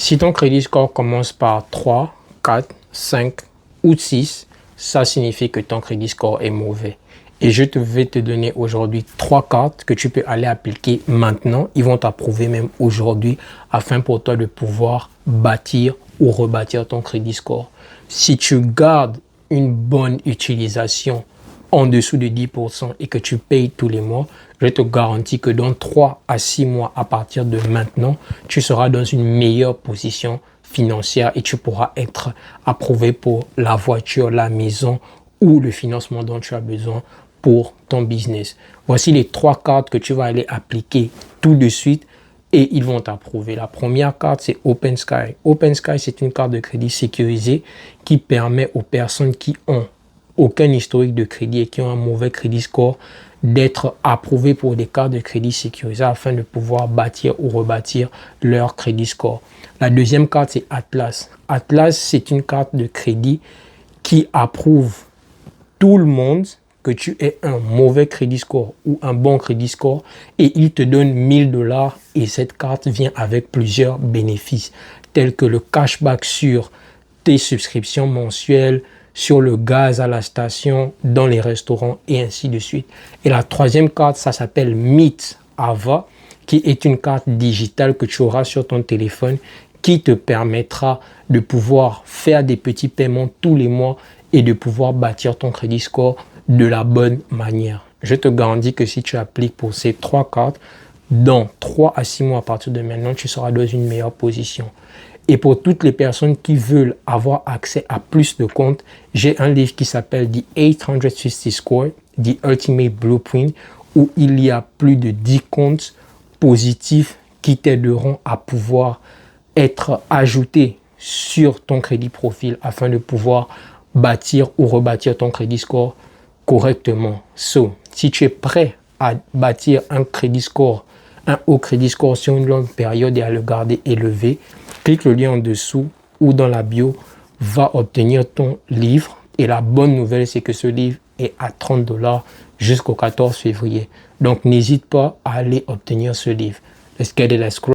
Si ton crédit score commence par 3, 4, 5 ou 6, ça signifie que ton crédit score est mauvais. Et je vais te donner aujourd'hui 3 cartes que tu peux aller appliquer maintenant. Ils vont t'approuver même aujourd'hui afin pour toi de pouvoir bâtir ou rebâtir ton crédit score. Si tu gardes une bonne utilisation en dessous de 10% et que tu payes tous les mois, je te garantis que dans 3 à 6 mois à partir de maintenant, tu seras dans une meilleure position financière et tu pourras être approuvé pour la voiture, la maison ou le financement dont tu as besoin pour ton business. Voici les 3 cartes que tu vas aller appliquer tout de suite et ils vont t'approuver. La première carte, c'est Open Sky. Open Sky, c'est une carte de crédit sécurisée qui permet aux personnes qui ont aucun historique de crédit et qui ont un mauvais crédit score d'être approuvés pour des cartes de crédit sécurisées afin de pouvoir bâtir ou rebâtir leur crédit score. La deuxième carte, c'est Atlas. Atlas, c'est une carte de crédit qui approuve tout le monde, que tu aies un mauvais crédit score ou un bon crédit score, et il te donne 1000 $ et cette carte vient avec plusieurs bénéfices tels que le cashback sur tes subscriptions mensuelles, sur le gaz à la station, dans les restaurants et ainsi de suite. Et la troisième carte, ça s'appelle Meet Ava, qui est une carte digitale que tu auras sur ton téléphone qui te permettra de pouvoir faire des petits paiements tous les mois et de pouvoir bâtir ton crédit score de la bonne manière. Je te garantis que si tu appliques pour ces 3 cartes, dans 3 à 6 mois à partir de maintenant, tu seras dans une meilleure position. Et pour toutes les personnes qui veulent avoir accès à plus de comptes, j'ai un livre qui s'appelle The 850 Score, The Ultimate Blueprint, où il y a plus de 10 comptes positifs qui t'aideront à pouvoir être ajoutés sur ton crédit profil afin de pouvoir bâtir ou rebâtir ton crédit score correctement. Si tu es prêt à bâtir un crédit score, un haut crédit score sur une longue période et à le garder élevé, clique le lien en dessous ou dans la bio, va obtenir ton livre. Et la bonne nouvelle, c'est que ce livre est à 30 $ jusqu'au 14 février. Donc, n'hésite pas à aller obtenir ce livre. Let's get it, let's grow.